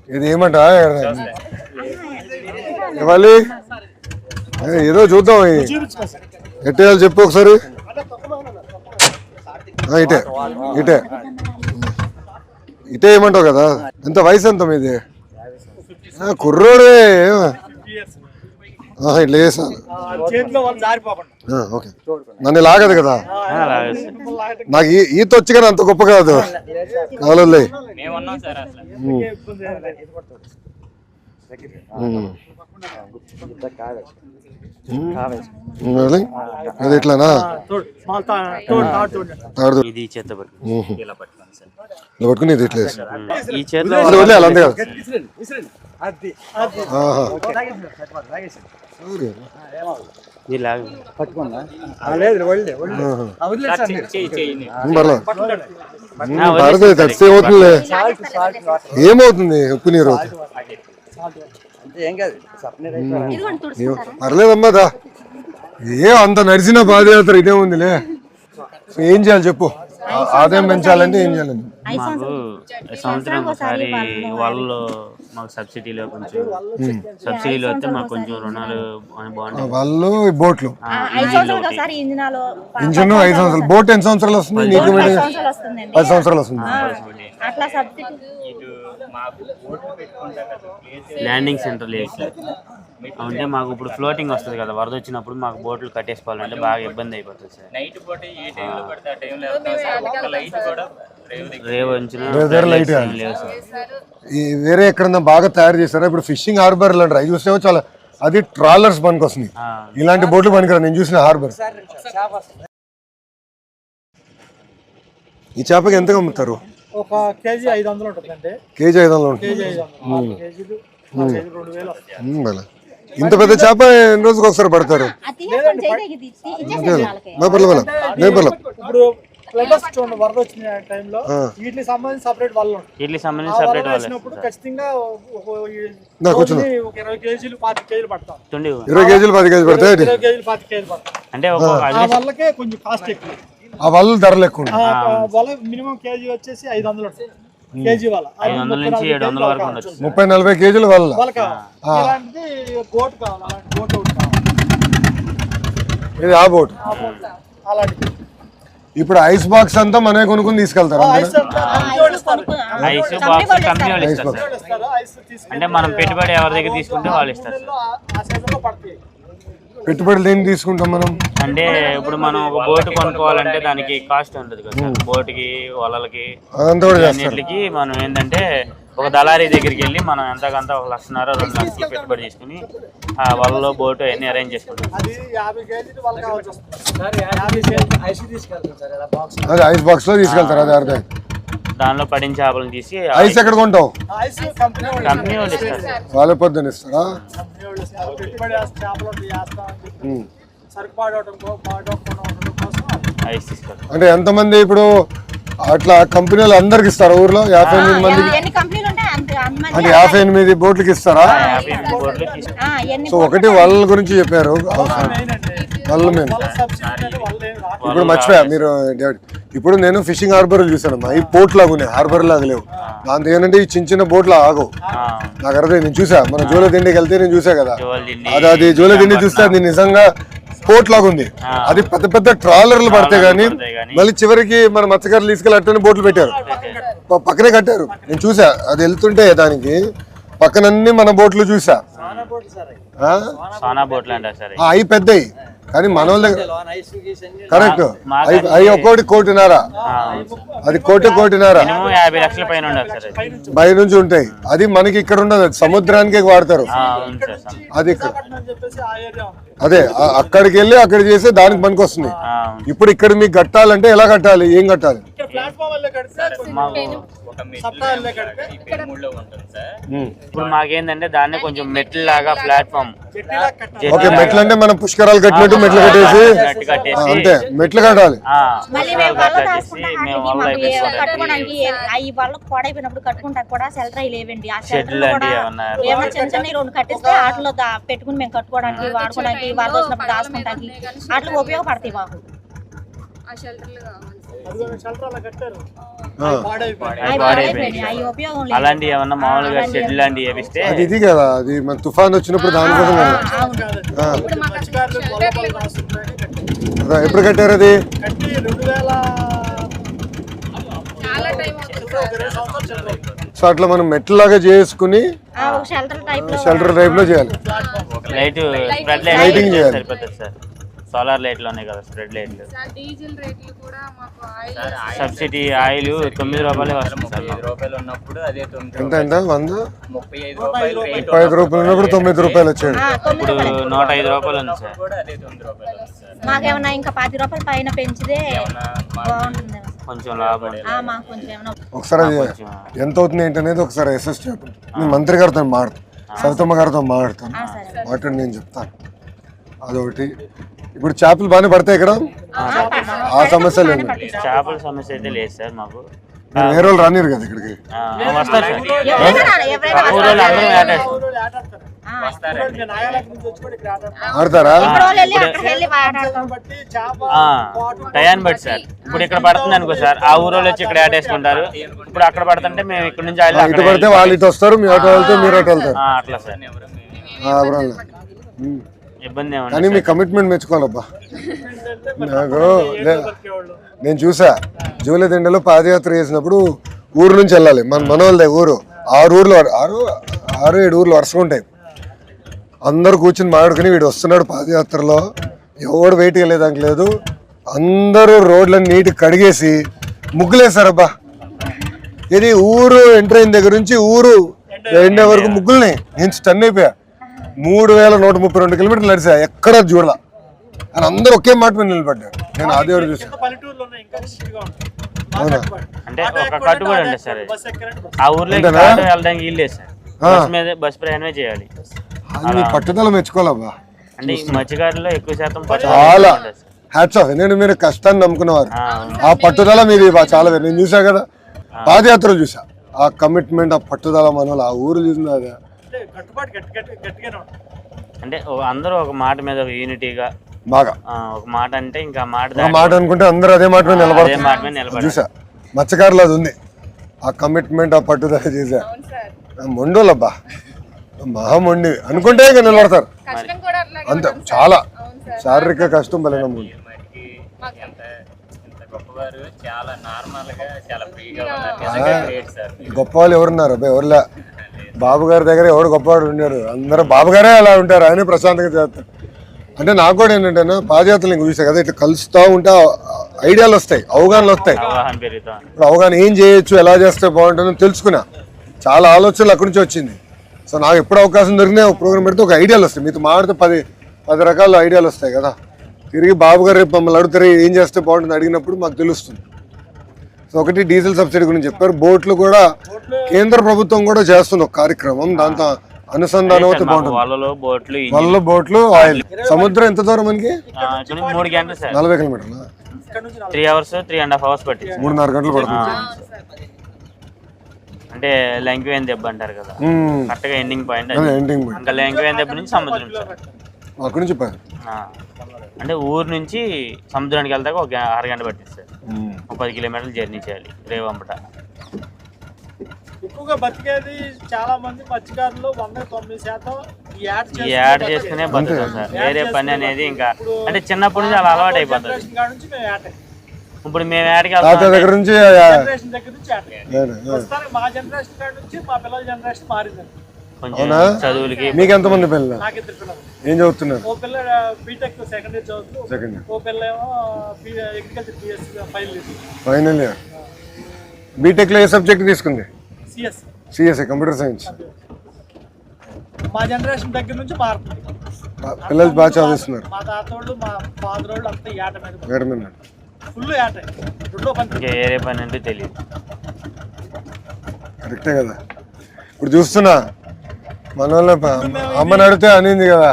ఇది ఏమంటా ఇవ్వాలి ఏదో చూద్దాం ఎట్టేయాలి చెప్పు ఒకసారి ఇటే ఇటే ఇటే ఏమంటావు కదా ఎంత వయసు ఎంత మీది కుర్రోడే ఇట్లా చేస్తాను ఓకే నన్ను లాగదు కదా నాకు ఈత వచ్చి కానీ అంత గొప్ప కాదు కావాలి అది ఇట్లానా పట్టుకుని ఇది ఇట్లా వదిలేయాలి అంతే కదా ఏమవుతుంది ఉప్పు నీరు పర్లేదమ్మా అంత నడిచిన పాదయాత్ర ఇదే ఉందిలే ఏం చేయాలి చెప్పు ఆదాయం పెంచాలంటే ఏం చేయాలండి సంవత్సరం ఒకసారి వాళ్ళు మాకు సబ్సిడీలో వస్తే మాకు కొంచెం రుణాలు బాగుంటాయి వాళ్ళు బోట్లు ఇంజిన్ 5 సంవత్సరాలు బోట్ ఎన్ని సంవత్సరాలు వస్తుంది నీకు 10 సంవత్సరాలు వస్తుంది ల్యాండింగ్ సెంటర్ లేదు అంటే మాకు ఇప్పుడు ఫ్లోటింగ్ వస్తుంది కదా వరద వచ్చినప్పుడు మాకు బోట్లు కట్టేసుకోవాలంటే బాగా ఇబ్బంది అయిపోతుంది సార్ వేరే ఎక్కడన్నా బాగా తయారు చేస్తారా ఇప్పుడు ఫిషింగ్ హార్బర్ అంటారు అవి చూస్తే చాలా అది ట్రాలర్స్ పనికి వస్తుంది ఇలాంటి బోట్లు పనికిరా నేను చూసిన హార్బర్ ఈ చేపకి ఎంతగా అమ్ముతారు ఒక కేజీ 500 ఉంటుందండి కేజీ 500 ఇంత పెద్ద చేప ఎన్ని రోజులకు ఒకసారి పడతారు ఇప్పుడు ఫ్లడ్స్ చూడండి వరద వచ్చిన టైంలో వీటికి సంబంధించి సెపరేట్ వాళ్ళు వచ్చినప్పుడు ఖచ్చితంగా 20 కేజీలు 10 కేజీలు పడతాం 20 కేజీలు 10 కేజీలు పడతాయి 20 కేజీలు 10 కేజీలు పడతాం అంటే వాళ్ళకే కొంచెం కాస్ట్ ఎక్కువ ఆ వాళ్ళు ధరలు ఎక్కువ వాళ్ళ మినిమం కేజీ వచ్చేసి 500 కేజీ వాళ్ళ 500 నుంచి 700 వరకు ఉండొచ్చు 30-40 కేజీలు వాళ్ళ ఇలాంటిది బోట్ కావాలి బోట్ ఒకటి కావాలి ఇది ఆ బోట్ అలాంటిది ఇప్పుడు ఐస్ బాక్స్ అంతా మనమే కొనుక్కుని తీసుకెళ్తారు ఐస్ బాక్స్ కంపెనీ వాళ్ళు ఇస్తారు అంటే మనం పెట్టుబడి ఎవరి దగ్గర తీసుకుంటే వాళ్ళు ఇస్తారు పెట్టుబడులు దేనికి తీసుకుంటాం మనం అంటే ఇప్పుడు మనం ఒక బోట్ కొనుక్కోవాలంటే దానికి కాస్ట్ ఉంటుంది కదా బోట్కి వలలకి అన్నిటికి మనం ఏంటంటే ఒక దళారీ దగ్గరికి వెళ్ళి మనం ఎంతకంత 1,00,000 2 లక్షలు పెట్టుబడి తీసుకుని ఆ వలలో బోట్ అన్ని అరేంజ్ చేసుకుంటాం అదే ఐస్ బాక్స్ లో తీసుకెళ్తారు అదే అర్థం దానిలో పడిన చేపలను తీసి ఐస్ ఎక్కడ కొంటావు కంపెనీ వాళ్ళు ఇస్తారు వాళ్ళ పొద్దున ఇస్తారా ఐస్ తీసుకుంటారు అంటే ఎంతమంది ఇప్పుడు అట్లా కంపెనీలు అందరికి ఇస్తారా ఊర్లో 58 మందికి అంటే 58 బోట్లకి ఇస్తారా సో ఒకటి వాళ్ళ గురించి చెప్పారు వాళ్ళు మేము ఇప్పుడు మర్చిపోయా మీరు ఇప్పుడు నేను ఫిషింగ్ హార్బర్ చూసాను ఈ పోర్ట్ లాగా ఉన్నాయి హార్బర్ లాగా లేవు దాంతో ఏంటంటే ఈ చిన్న చిన్న బోట్లు ఆగవు నాకు అర్థం నేను చూసా మన జోల దిండికి వెళ్తే నేను చూసా కదా అది జోల దిండి చూస్తే అది నిజంగా పోర్ట్ లాగా ఉంది అది పెద్ద పెద్ద ట్రాలర్లు పడితే గానీ మళ్ళీ చివరికి మన మత్స్యకారులు తీసుకెళ్ళి అట్టని బోట్లు పెట్టారు పక్కనే కట్టారు నేను చూసా అది వెళ్తుంటే దానికి పక్కనన్నీ మన బోట్లు చూసా అవి పెద్దవి కానీ మన వాళ్ళ కరెక్ట్ అవి ఒక్కోటి 1.5 అది 1.5 పై నుంచి ఉంటాయి అది మనకి ఇక్కడ ఉండదు సముద్రానికి వాడతారు అది అదే అక్కడికి వెళ్ళి అక్కడ చేస్తే దానికి పనికి వస్తుంది ఇప్పుడు ఇక్కడ మీకు కట్టాలంటే ఎలా కట్టాలి ఏం కట్టాలి ఇప్పుడు మాకేందంటే దాన్ని కొంచెం మెట్ల లాగా ప్లాట్ఫామ్ ఓకే మెట్లు అంటే మనం పుష్కరాలు కట్టినట్టు మెట్లు కట్టేసి అంతే మెట్లు కట్టాలి పెట్టుకుని మేము కట్టుకోవడానికి వాడుకోవడానికి వరద వచ్చినప్పుడు దాచుకోవడానికి అట్లా ఉపయోగపడతాయి మాకు షెల్టర్ అలా కట్టారు అవి పాడైపోయినాయి, అవి ఉపయోగం లేదు. అలాంటి ఏమన్నా మామూలుగా షెడ్ లాంటివి వేపిస్తే అది ఇది కదా, అది మన తుఫాన్ వచ్చినప్పుడు దానికోసం కదా. మత్స్యకారులు పొలాలు రాస్తున్నారని కట్టారు. అదా, ఎప్పుడు కట్టారు అది? కట్టి 2000 సో అట్లా మనం మెట్లాగా చేసుకుని ఒక షెల్టర్ టైప్ లో షెల్టర్ టైప్ లో చేయాలి. లైట్ స్ప్రెడ్ లైటింగ్ లైట్ చేయాలి. సరిపోతుంది సార్. సోలార్ లైట్లు ఉన్నాయి కదా, స్ప్రెడ్ లైట్లు. డీజిల్ రేట్లు కూడా మాకు ఆయిల్ సబ్సిడీ ఆయిల్ 9 రూపాయలే వస్తుంది సార్ మాకు. రూపాయలు ఉన్నప్పుడు అదే 9 ఎంత ఎంత 100 35 రూపాయలు రేట్ 35 రూపాయలు ఉన్నప్పుడు 9 రూపాయలు వచ్చాడు. ఇప్పుడు 105 రూపాయలు ఉంది సార్. కూడా అదే 9 రూపాయలు వస్తుంది. మాకేమన్నా ఇంకా 10 రూపాయలు పైన పెంచితే బాగుంటుంది. కొంచెం లాభం ఉంది. మాకు కొంచెం ఏమన్నా ఒకసారి అది ఎంత అవుతుంది ఏంటనేది ఒకసారి అసెస్ చెప్పండి. నేను మంత్రి గారితో మాట్లాడతాను, సవితమ్మ గారితో మాట్లాడతాను, మాట్లాడి నేను చెప్తాను. అదొకటి. ఇప్పుడు చేపలు బాగానే పడతాయి ఇక్కడ, ఆ సమస్య లేదు. చేపల సమస్య అయితే లేదు సార్ మాకు. మీరు వేరే వాళ్ళు రానిరు కదా ఇక్కడికి. వస్తారు సార్. ఎవరైనా ఊరోళ్ళు అందరూ వేటాడతారు. ఆడతారా? బట్టి చేప టయాన్ని బట్టి సార్. ఇప్పుడు ఇక్కడ పడుతుంది అనుకో సార్, ఆ ఊరోళ్ళు వచ్చి ఇక్కడ వేటేసుకుంటారు. ఇప్పుడు అక్కడ పడుతుంటే మేము ఇక్కడ నుంచి ఇటు పడితే వాళ్ళు ఇటు వస్తారు, మీ ఆటో వెళ్తే మీరు ఆటో వెళ్తారు. అట్లా సార్. ఇబ్బంది ఏమన్నా కానీ మీ కమిట్మెంట్ మెచ్చుకోవాలబ్బా. నాకు నేను చూసా జూలై దిండలో పాదయాత్ర చేసినప్పుడు ఊరు నుంచి వెళ్ళాలి, మన మనోళ్ళదే ఊరు. 6 ఊర్లు 6-7 ఊర్లు వరుసగా ఉంటాయి. అందరు కూర్చుని మాట్లాడుకుని వీడు వస్తున్నాడు పాదయాత్రలో, ఎవడు వెయిట్ వెళ్ళేదానికి లేదు. అందరూ రోడ్లను నీట్గా కడిగేసి ముగ్గులేసారబ్బా. ఇది ఊరు ఎంటర్ అయిన దగ్గర నుంచి ఊరు ఎండే వరకు ముగ్గుల్ని నేను స్టన్ అయిపోయా. 3132 కిలోమీటర్లు నడిచా, ఎక్కడ చూడాల అని అందరూ ఒకే మాట మీద నిలబడ్డారు. నేను ఆ దేవుడు చూసాను. పల్లెటూరులో ఉన్నాయి, ఇంకా నీట్గా ఉంటుంది. అవునా? అంటే ఒక కట్టుబడి ఉంటుంది సార్. బస్ ఎక్కరంటే ఆ ఊర్లో వెళ్ళడానికి వీలు లేదు సార్. బస్ మీద బస్ ప్రయాణమే చేయాలి. అది మీ పట్టుదల మెచ్చుకోవాలబ్బా. అంటే ఈ మత్స్యకారుల్లో ఎక్కువ శాతం చాలా హ్యాట్స్ ఆఫ్. ఎందుకంటే మీరు కష్టాన్ని నమ్ముకునేవారు, ఆ పట్టుదల మీది చాలా వేరు. నేను చూసా కదా పాదయాత్రలు చూసా, ఆ కమిట్మెంట్, ఆ పట్టుదల మనోళ్ళు ఆ ఊరు చూసిన అదే కట్టుబాటు గట్టిగానే ఉంటుంది. అంటే అందరూ ఒక మాట మీద ఒక యూనిటీగా బాగా ఒక మాట అంటే ఇంకా మాట ఒక మాట అనుకుంటే అందరూ అదే మాట మీద అదే మాట మీద నిలబడతారు. నిలబడాలి. చూసా మత్స్యకారులు అది ఉంది, ఆ కమిట్మెంట్, ఆ పట్టుదల చూసా. మొండోళ్ళబ్బా, మహా మొండి అనుకుంటే ఇంకా నిలబడతారు. కష్టం కూడా అట్లాగే అంతే, చాలా శారీరక కష్టం బలంగా ఉంది. ఎంత గొప్పవారు, చాలా నార్మల్ గా చాలా ఫ్రీగా ఉన్నారు. నిజంగా గ్రేట్ సార్. గొప్ప వాళ్ళు ఎవరున్నారు అబ్బాయి? ఎవరులే. బాబు గారి దగ్గర ఎవడు గొప్పవాడు ఉన్నాడు? అందరూ బాబు గారే అలా ఉంటారు, ఆయనే ప్రశాంతంగా చేస్తారు. అంటే నాకు కూడా ఏంటంటే పాదయాత్రలు ఇంక చూసా కదా, ఇట్లా కలుస్తూ ఉంటే ఐడియాలు వస్తాయి, అవగాహనలు వస్తాయి. అవగాహన పెరుగుతాం. ఇప్పుడు అవగాహన ఏం చేయొచ్చు, ఎలా చేస్తే బాగుంటుందో తెలుసుకున్నా. చాలా ఆలోచనలు అక్కడి నుంచి వచ్చింది. సో నాకు ఎప్పుడు అవకాశం దొరికినా ఒక ప్రోగ్రామ్ పెడితే ఒక ఐడియాలు వస్తాయి. మీతో మాట్లాడితే 10 రకాల ఐడియాలు వస్తాయి కదా. తిరిగి బాబు గారు రేపు మమ్మల్ని అడుగుతారు ఏం చేస్తే బాగుంటుంది అడిగినప్పుడు మాకు తెలుస్తుంది. సో ఒకటి డీజిల్ సబ్సిడీ గురించి చెప్పారు. బోట్లు కూడా కేంద్ర ప్రభుత్వం కూడా చేస్తుంది ఒక కార్యక్రమం, దాంతో అనుసంధానం అయితే బాగుంటుంది. వాళ్ళలో బోట్లు వల్ల బోట్లు ఆయిల్. సముద్రం ఎంత దూరం మనకి? 3 గంటలు సార్. 40 కిలోమీటర్లు, 3 hours 3.5 hours పట్టింది. 3.5 గంటలు పడుతుంది. అంటే లంకివేన్ దెబ్బ అంటారు కదా, కరెక్ట్ గా ఎండింగ్ పాయింట్. ఎండింగ్ ఇంకా లంకివేన్ దెబ్బ నుంచి సముద్రం సార్. అక్కడి నుంచి అంటే ఊరు నుంచి సముద్రానికి వెళ్తాక ఒక 6 గంట పట్టింది సార్. 10 కిలోమీటర్లు జర్నీ చేయాలి రేవంపట. ఎక్కువగా బతికేది చాలా మంది మత్స్యకారులు 109% ఈ యాడ్ చేసుకునే బతుకుతాం సార్. వేరే పని అనేది ఇంకా అంటే చిన్నప్పటి నుంచి అలా అలవాటు అయిపోతుంది. కాడ నుంచి మేము యాడ్ ఇప్పుడు మేము యాడ్కి తాత వెళ్తాం దగ్గర నుంచి జనరేషన్ దగ్గర నుంచి యాడ్ ప్రస్తుతానికి మా జనరేషన్ కాడ నుంచి మా పిల్లల జనరేషన్ మారిందండి. కొంచెం చదువులకి. మీకు ఎంతమంది పిల్లలు? నాకు 2 పిల్లలు. ఏం చదువుతున్నారు? ఓ పిల్ల బీటెక్ సెకండ్ ఇయర్ చదువుతూ, సెకండ్ ఇయర్. ఓ పిల్ల ఏమో agriculture BSc final year. Final year. బీటెక్లో ఏ సబ్జెక్ట్ తీసుకుంది? సిఎస్. CSE, computer science. మా జనరేషన్ దగ్గర నుంచి మారుతుంది. పిల్లలు బాగా చదువుతున్నారు. మా తాతోళ్ళు మా ఫాదర్ వాళ్ళు అంతా యాట మీద మేడం ఫుల్ యాట. రెండో పని ఇంకా వేరే పని అంటే తెలియదు. కరెక్టే కదా. ఇప్పుడు చూస్తున్నా మన వాళ్ళ అమ్మని అడిగితే అనింది కదా,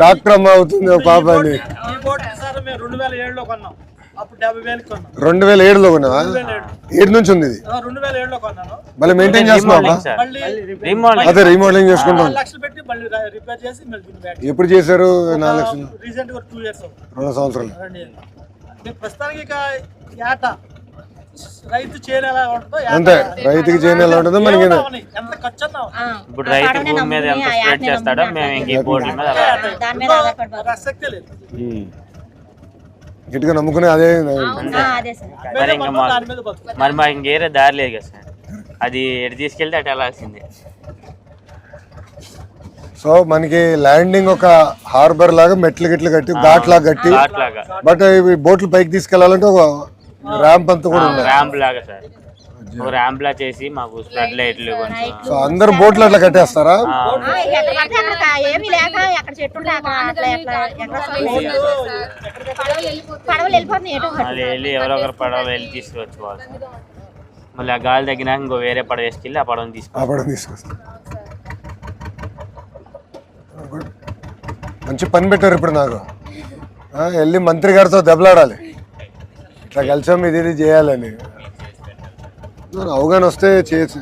డాక్టర్ అమ్మ అవుతుంది ఒక పాప అని. ఈ బోట్ సార్ మేము 2007లో కొన్నాం. అప్పుడు 70,000 కొన్నాం. 2007లో కొన్నావా? 7 నుంచి ఉంది ఇది. 2007లో కొన్నాను. మళ్ళీ మెయింటైన్ చేస్తున్నావా? మళ్ళీ అదే రీమోడలింగ్ చేసుకుంటాం. 4 లక్షలు పెట్టి మళ్ళీ రిపేర్ చేసి మళ్ళీ దీన్ని బ్యాక్. ఎప్పుడు చేశారు? 4 లక్షలు. రీసెంట్ గా 2 years 2 సంవత్సరాలు. ప్రస్తుతానికి ఇక యాట రైతు చేను ఎలా ఉంటుందో అంతే రైతుకి చేయని ఎలా ఉంటుందో మనకి ఎంత ఖర్చు అన్నా ఇప్పుడు రైతు భూమి మీద ఎంత స్ప్రెడ్ చేస్తాడో మేము ఇంక ఈ బోట్ల మీద అలా దాని మీద ఆధారపడి ఆసక్తి లేదు. గట్టిగా నమ్ముకునే అదే అదే సార్. మరి ఇంకా మాకు దాని మీద బతుకు. మరి మాకు ఇంకేరే దారి లేదు కదా సార్, అది ఎటు తీసుకెళ్తే అటు వెళ్ళాల్సిందే. సో మనకి ల్యాండింగ్ ఒక హార్బర్ లాగా మెట్లు గిట్లు కట్టి ఘాట్ లాగా కట్టి అట్లాగా బట్ ఇవి బోట్లు పైకి తీసుకెళ్లాలంటే ఒక ర్యాంప్ అంతా కూడా ఉంది. ర్యాంప్ లాగా సార్, ఒక ర్యాంప్ లా చేసి మాకు ఫ్లడ్ లైట్లు కొంచెం. సో అందరు బోట్లు అట్లా కట్టేస్తారా? ఎక్కడ పడితే అక్కడ ఏమీ లేక ఎక్కడ చెట్టు ఉంటే అక్కడ అట్లా ఎక్కడ పడవలు వెళ్ళిపోతున్నాయి ఎటు మళ్ళీ వెళ్ళి ఎవరో ఒకరు పడవలు వెళ్ళి తీసుకువచ్చుకోవాలి. మళ్ళీ ఆ గాలి తగ్గినాక ఇంకో వేరే పడవ వేసుకెళ్ళి ఆ పడవని తీసుకోవాలి. ఆపడం తీసుకొస్తా. మంచి పని పెట్టారు ఇప్పుడు నాకు. వెళ్ళి మంత్రి గారితో దెబ్బలాడాలి, ఇట్లా కలిసాం ఇది ఇది చేయాలని. అవగాహన వస్తే చేసి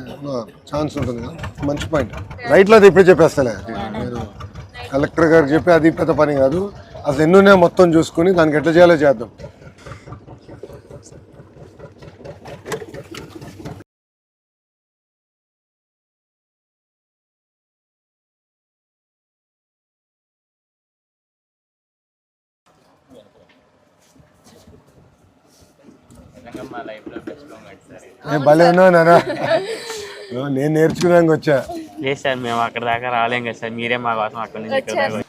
ఛాన్స్ ఉంటుంది కదా. మంచి పాయింట్. రైట్లో అది ఇప్పుడే చెప్పేస్తాలే, నేను కలెక్టర్ గారికి చెప్పి అది పెద్ద పని కాదు. అసలు ఎన్నున్నాయో మొత్తం చూసుకుని దానికి ఎట్లా చేయాలో చేద్దాం. నిజంగా మా లైఫ్లో బెస్ట్ మూమెంట్ సార్. నేను భలే ఉన్నావు నాన్న, నేను నేర్చుకున్నాక వచ్చా. లేదు సార్, మేము అక్కడ దాకా రాలేం కదా సార్, మీరే మా కోసం అక్కడ నుంచి ఇక్కడ దాకా